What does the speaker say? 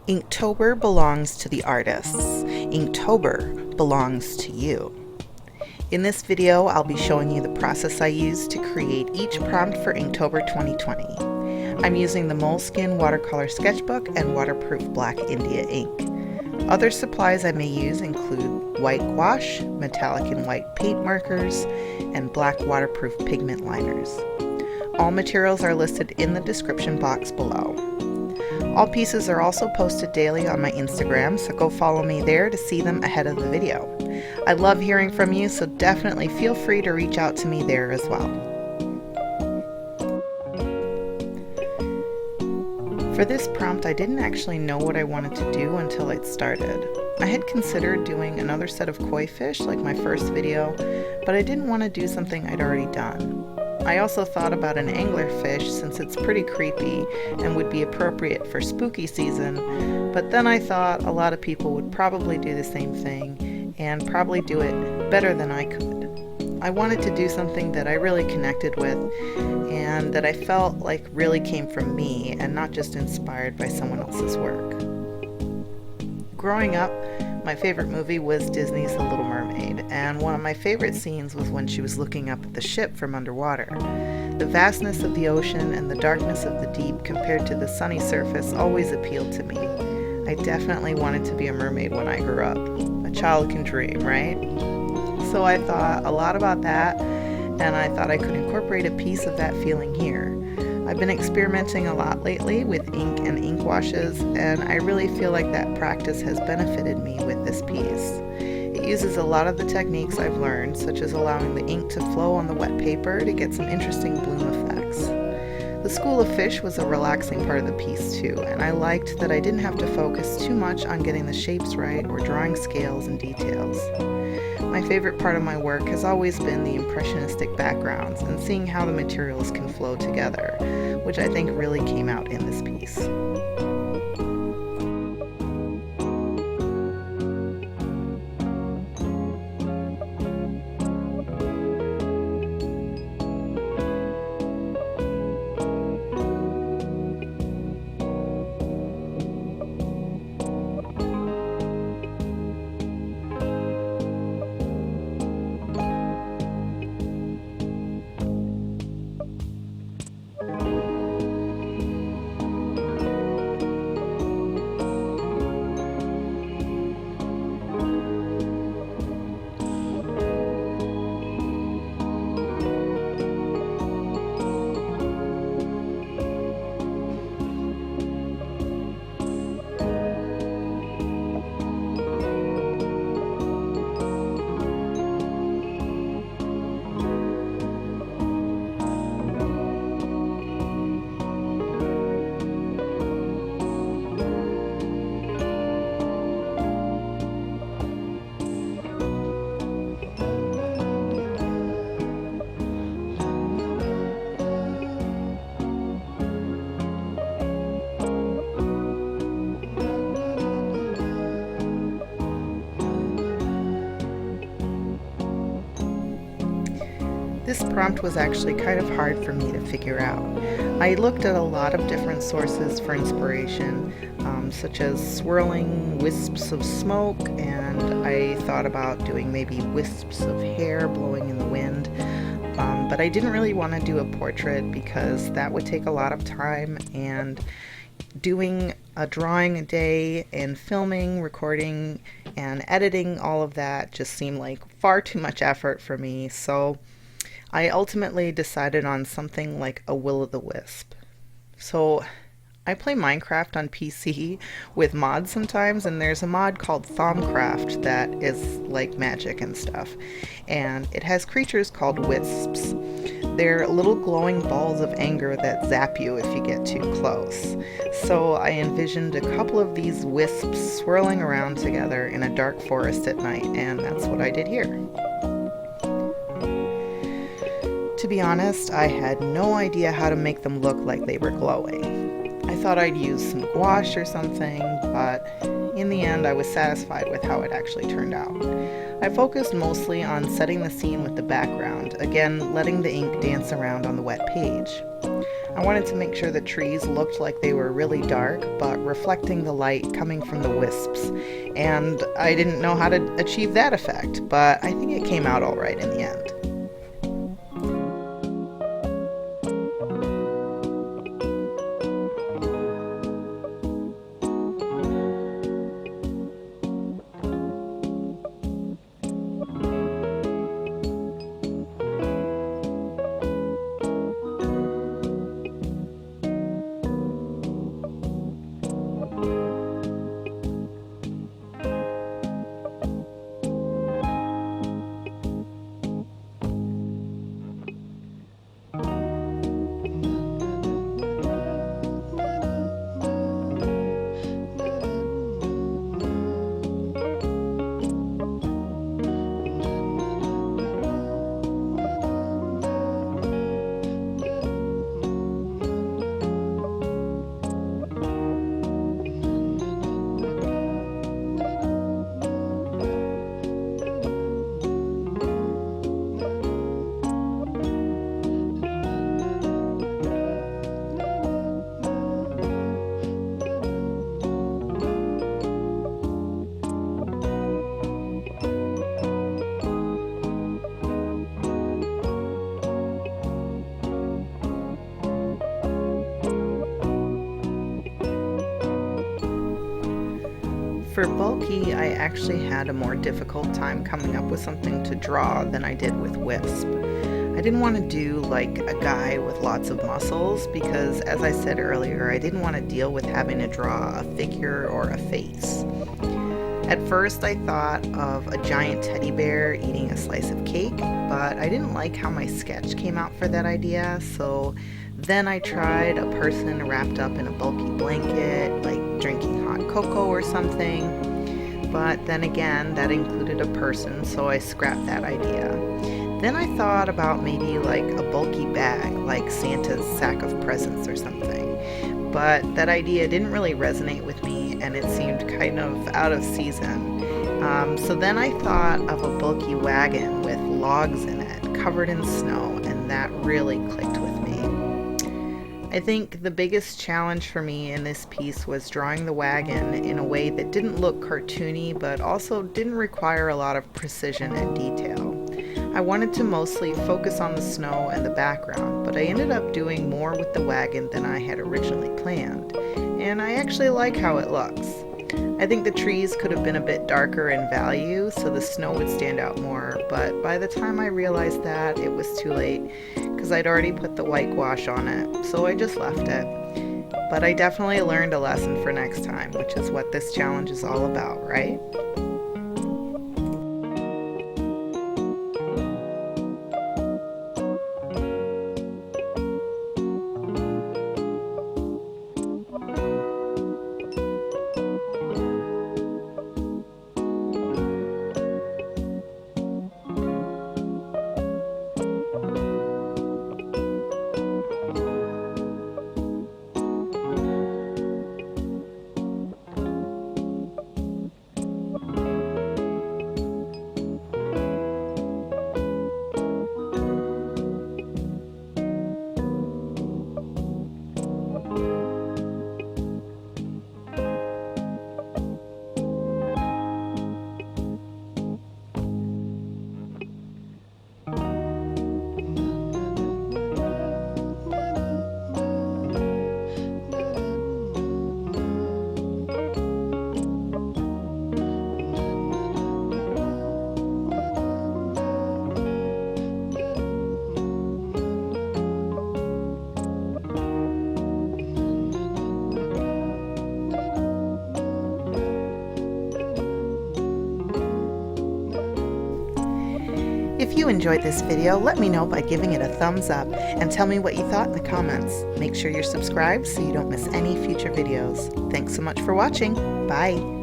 Inktober belongs to the artists. Inktober belongs to you. In this video, I'll be showing you the process I used to create each prompt for Inktober 2020. I'm using the Moleskine watercolor sketchbook and waterproof black India ink. Other supplies I may use include white gouache, metallic and white paint markers, and black waterproof pigment liners. All materials are listed in the description box below. All pieces are also posted daily on my Instagram, so go follow me there to see them ahead of the video. I love hearing from you, so definitely feel free to reach out to me there as well. For this prompt, I didn't actually know what I wanted to do until I'd started. I had considered doing another set of koi fish like my first video, but I didn't want to do something I'd already done. I also thought about an anglerfish since it's pretty creepy and would be appropriate for spooky season, but then I thought a lot of people would probably do the same thing and probably do it better than I could. I wanted to do something that I really connected with and that I felt like really came from me and not just inspired by someone else's work. Growing up, my favorite movie was Disney's The Little Mermaid, and one of my favorite scenes was when she was looking up at the ship from underwater. The vastness of the ocean and the darkness of the deep compared to the sunny surface always appealed to me. I definitely wanted to be a mermaid when I grew up. A child can dream, right? So I thought a lot about that, and I thought I could incorporate a piece of that feeling here. I've been experimenting a lot lately with ink and ink washes, and I really feel like that practice has benefited me with this piece. It uses a lot of the techniques I've learned, such as allowing the ink to flow on the wet paper to get some interesting bloom effects. The school of fish was a relaxing part of the piece too, and I liked that I didn't have to focus too much on getting the shapes right or drawing scales and details. My favorite part of my work has always been the impressionistic backgrounds and seeing how the materials can flow together, which I think really came out in this piece. This prompt was actually kind of hard for me to figure out. I looked at a lot of different sources for inspiration, such as swirling wisps of smoke, and I thought about doing maybe wisps of hair blowing in the wind, but I didn't really want to do a portrait because that would take a lot of time, and doing a drawing a day and filming, recording, and editing all of that just seemed like far too much effort for me, so I ultimately decided on something like a will-o'-the-wisp. So I play Minecraft on PC with mods sometimes, and there's a mod called Thaumcraft that is like magic and stuff, and it has creatures called wisps. They're little glowing balls of anger that zap you if you get too close. So I envisioned a couple of these wisps swirling around together in a dark forest at night, and that's what I did here. To be honest, I had no idea how to make them look like they were glowing. I thought I'd use some gouache or something, but in the end I was satisfied with how it actually turned out. I focused mostly on setting the scene with the background, again letting the ink dance around on the wet page. I wanted to make sure the trees looked like they were really dark, but reflecting the light coming from the wisps. And I didn't know how to achieve that effect, but I think it came out all right in the end. For bulky, I actually had a more difficult time coming up with something to draw than I did with wisp. I didn't want to do like a guy with lots of muscles because, as I said earlier, I didn't want to deal with having to draw a figure or a face. At first I thought of a giant teddy bear eating a slice of cake, but I didn't like how my sketch came out for that idea, so then I tried a person wrapped up in a bulky blanket, like drinking hot cocoa or something. But then again, that included a person, so I scrapped that idea. Then I thought about maybe like a bulky bag, like Santa's sack of presents or something. But that idea didn't really resonate with me, and it seemed kind of out of season. So then I thought of a bulky wagon with logs in it, covered in snow, and that really clicked with me. I think the biggest challenge for me in this piece was drawing the wagon in a way that didn't look cartoony, but also didn't require a lot of precision and detail. I wanted to mostly focus on the snow and the background, but I ended up doing more with the wagon than I had originally planned, and I actually like how it looks. I think the trees could have been a bit darker in value, so the snow would stand out more, but by the time I realized that, it was too late, because I'd already put the white gouache on it, so I just left it. But I definitely learned a lesson for next time, which is what this challenge is all about, right? If you enjoyed this video, let me know by giving it a thumbs up and tell me what you thought in the comments. Make sure you're subscribed so you don't miss any future videos. Thanks so much for watching. Bye!